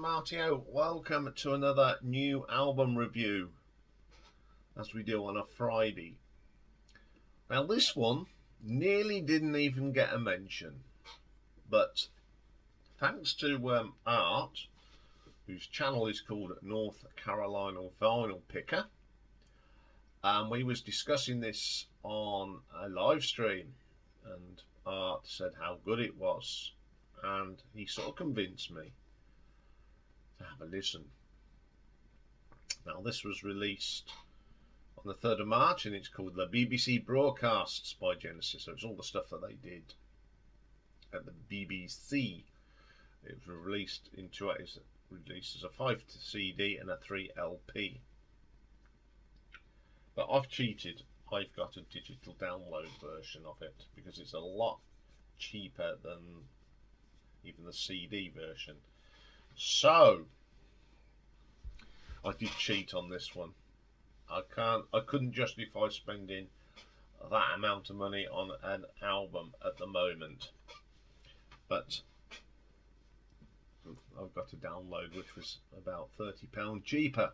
Martio. Welcome to another new album review, as we do on a Friday. Now this one nearly didn't even get a mention, but thanks to Art, whose channel is called North Carolina Vinyl Picker, we was discussing this on a live stream, and Art said how good it was, and he sort of convinced me to have a listen. Now this was released on the 3rd of March and it's called the BBC Broadcasts by Genesis. So it's all the stuff that they did at the BBC. It was released as a 5 CD and a 3 LP. But I've cheated. I've got a digital download version of it because it's a lot cheaper than even the CD version. So I did cheat on this one. I couldn't justify spending that amount of money on an album at the moment. But I've got a download which was about £30 cheaper.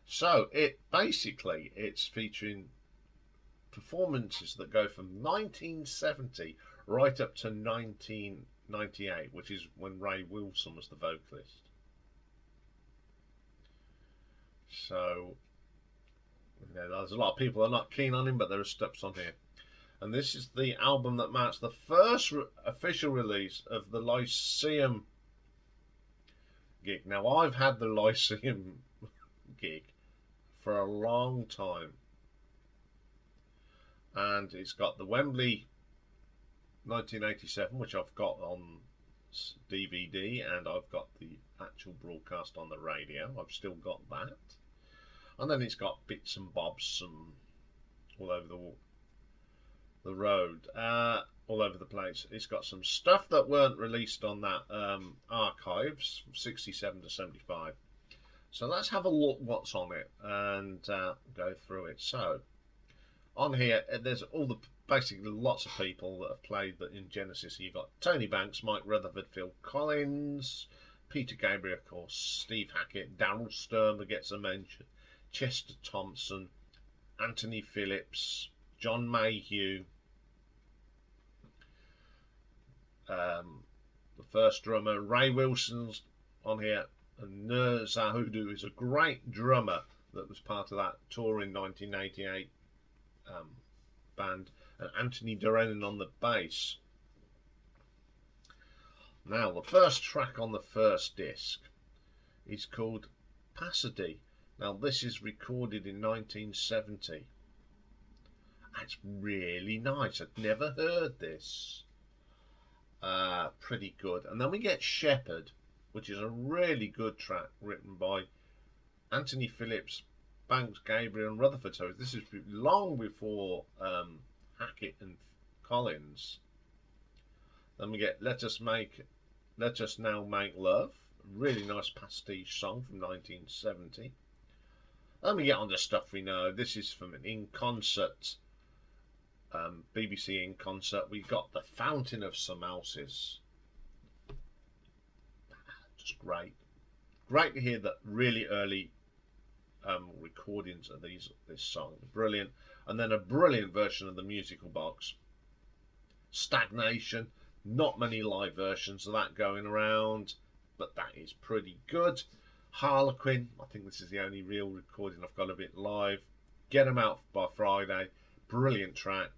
So it's featuring performances that go from 1970 right up to 1998, which is when Ray Wilson was the vocalist. So there's a lot of people that are not keen on him, but there are steps on here. And this is the album that marks the first official release of the Lyceum gig. Now I've had the Lyceum gig for a long time, and it's got the Wembley 1987, which I've got on DVD, and I've got the actual broadcast on the radio. I've still got that. And then it's got bits and bobs all over the road, all over the place. It's got some stuff that weren't released on that archives, 67 to 75. So let's have a look what's on it and go through it. So on here, there's basically lots of people that have played that in Genesis. You've got Tony Banks, Mike Rutherford, Phil Collins, Peter Gabriel, of course, Steve Hackett, Daryl Stern gets a mention, Chester Thompson, Anthony Phillips, John Mayhew, the first drummer, Ray Wilson's on here, and Nur Zahudu is a great drummer that was part of that tour in 1988 band, and Anthony Doran on the bass. Now the first track on the first disc is called Pasadena. Now this is recorded in 1970. It's really nice. I'd never heard this. Pretty good. And then we get Shepherd, which is a really good track written by Anthony Phillips, Banks, Gabriel and Rutherford. So this is long before Hackett and Collins. Then we get Let Us Now Make Love, a really nice pastiche song from 1970. Then we get on to stuff we know. This is from an In Concert, BBC In Concert. We got The Fountain of Some Houses. Just great. Great to hear that really early recordings of this song. Brilliant. And then a brilliant version of the Musical Box. Stagnation. Not many live versions of that going around, but that is pretty good. Harlequin, I think this is the only real recording I've got of it live. Get 'Em Out by Friday, brilliant track.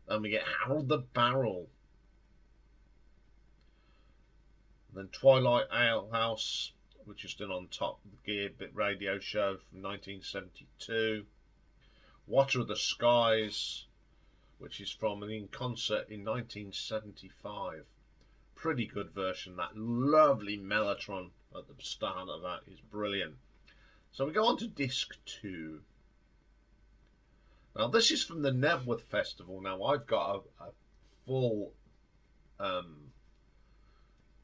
Then we get Harold the Barrel. Then Twilight Ale House, which is done on Top Gear Bit Radio Show from 1972. Water of the Skies, which is from an In Concert in 1975. Pretty good version. That lovely Mellotron at the start of that is brilliant. So we go on to disc 2. Now this is from the Nebworth Festival. Now I've got a full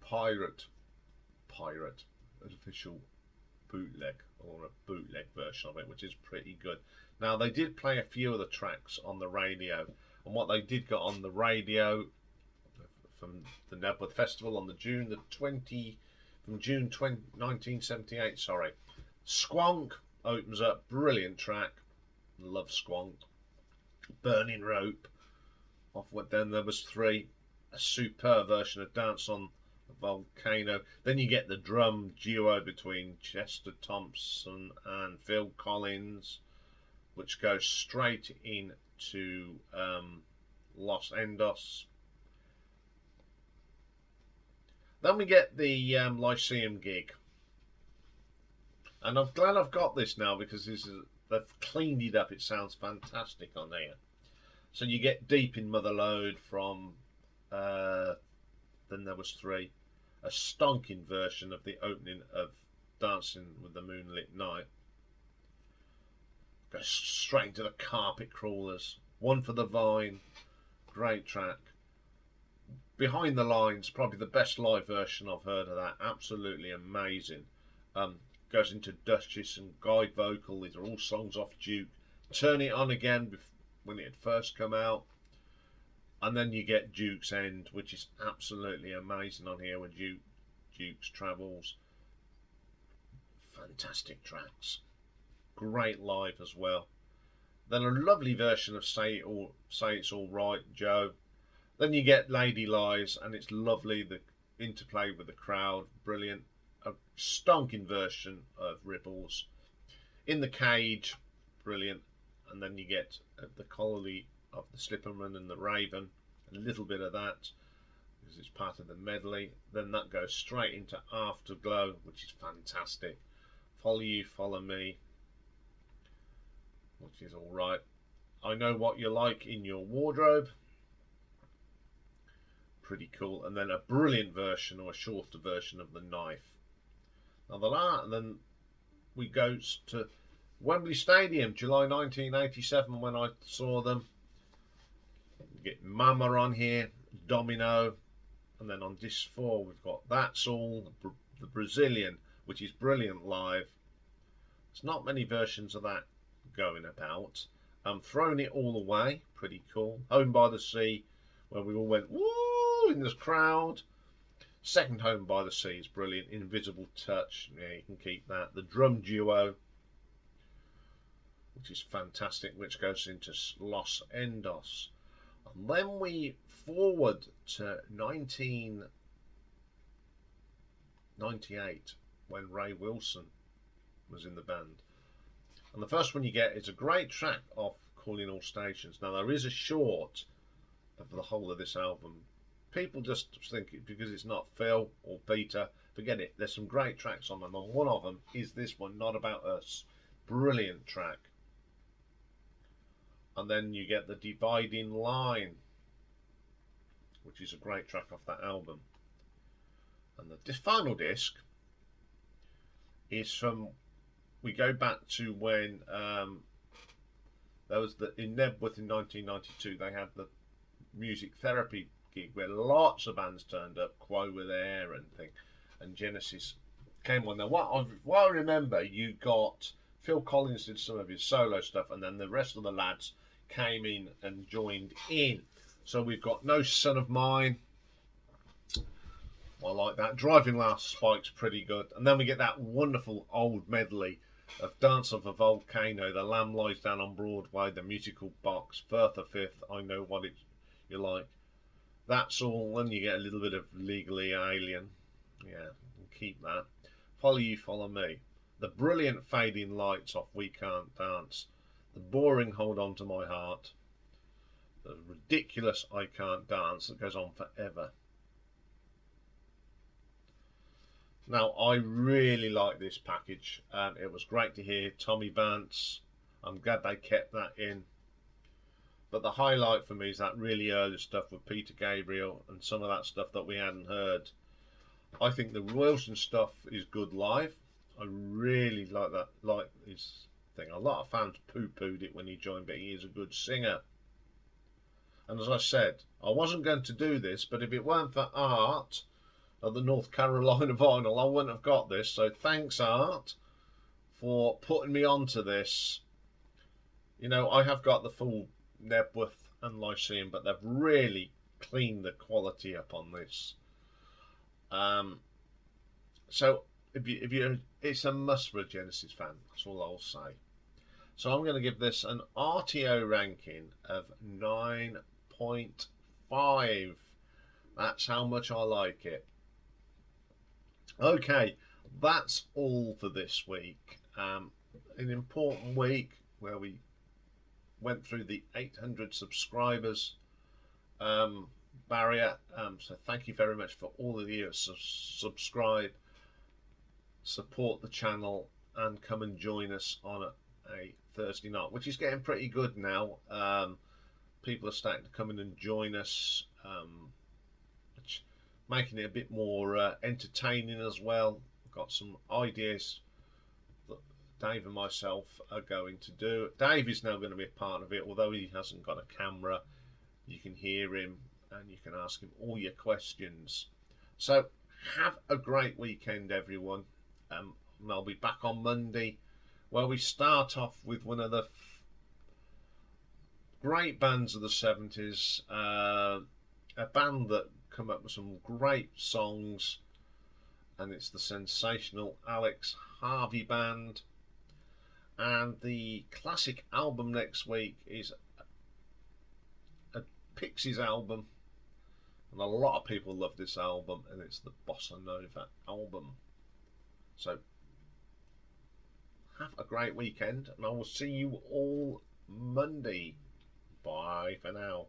pirate official bootleg, or a bootleg version of it, which is pretty good. Now they did play a few of the tracks on the radio, and what they did get on the radio from the Nebworth Festival on June 1978. Sorry, Squonk opens up, brilliant track. Love Squonk. Burning Rope off what then there was 3, a superb version of Dance on the Volcano. Then you get the drum duo between Chester Thompson and Phil Collins, which goes straight into Los Endos. Then we get the Lyceum gig, and I'm glad I've got this now because they've cleaned it up. It sounds fantastic on here. So you get Deep in Mother Lode from then there was 3, a stonking version of the opening of Dancing with the Moonlit Night. Goes straight into the Carpet Crawlers. One for the Vine, great track. Behind the Lines, probably the best live version I've heard of that. Absolutely amazing. Goes into Duchess and guide vocal. These are all songs off Duke. Turn It On Again when it had first come out. And then you get Duke's End, which is absolutely amazing on here when Duke's travels. Fantastic tracks. Great live as well. Then a lovely version of Say It's All Right, Joe. Then you get Lady Lies, and it's lovely, the interplay with the crowd, brilliant. A stonking version of Ripples. In the Cage, brilliant. And then you get the Colony of the Slipperman and the Raven, a little bit of that because it's part of the medley. Then that goes straight into Afterglow, which is fantastic. Follow You, Follow Me, which is all right. I Know What You Like in Your Wardrobe, pretty cool. And then a brilliant version, or a shorter version, of The Knife. Now then we go to Wembley Stadium, July 1987, when I saw them. We get Mama on here, Domino, and then on disc 4 we've got That's All, the Brazilian, which is brilliant live. There's not many versions of that going about. Thrown It All Away, pretty cool. Home by the Sea, where we all went woo in the crowd. Second Home by the Sea is brilliant. Invisible Touch, yeah, you can keep that. The drum duo, which is fantastic, which goes into Los Endos. And then we forward to 1998, when Ray Wilson was in the band. And the first one you get is a great track off Calling All Stations. Now there is a short of the whole of this album. People just think because it's not Phil or Peter, forget it. There's some great tracks on them, and one of them is this one, Not About Us. Brilliant track. And then you get the Dividing Line, which is a great track off that album. And the final disc is from, we go back to when there was in Nebworth in 1992, they had the music therapy gig where lots of bands turned up. Quo were there and Genesis came on there. What I remember, you got Phil Collins did some of his solo stuff, and then the rest of the lads came in and joined in. So we've got No Son of Mine. I like that. Driving Last Spike's pretty good. And then we get that wonderful old medley of Dance of a Volcano, The Lamb Lies Down on Broadway, The Musical Box, Further Fifth, I Know What You Like. That's all. Then you get a little bit of Legally Alien. Yeah, keep that. Follow You, Follow Me. The brilliant Fading Lights off We Can't Dance. The boring Hold On to My Heart. The ridiculous I Can't Dance that goes on forever. Now, I really like this package. It was great to hear Tommy Vance. I'm glad they kept that in. But the highlight for me is that really early stuff with Peter Gabriel and some of that stuff that we hadn't heard. I think the Wilson stuff is good live. I really like that, like his thing. A lot of fans poo-pooed it when he joined, but he is a good singer. And as I said, I wasn't going to do this, but if it weren't for Art of the North Carolina vinyl, I wouldn't have got this. So thanks, Art, for putting me onto this. You know, I have got the full Nebworth and Lyceum, but they've really clean the quality up on this. So if you it's a must for a Genesis fan. That's all I'll say. So I'm going to give this an RTO ranking of 9.5. That's how much I like it. Okay, that's all for this week. An important week where we went through the 800 subscribers barrier. So thank you very much for all of you who subscribe, support the channel, and come and join us on a Thursday night, which is getting pretty good now. People are starting to come in and join us, which making it a bit more entertaining as well. We've got some ideas that Dave and myself are going to do. Dave is now going to be a part of it, although he hasn't got a camera. You can hear him and you can ask him all your questions. So have a great weekend, everyone. And I'll be back on Monday, where we start off with one of the great bands of the 70s, a band that come up with some great songs, and it's the sensational Alex Harvey Band. And the classic album next week is a Pixies album, and a lot of people love this album, and it's the Bossa Nova album. So have a great weekend, and I will see you all Monday. Bye for now.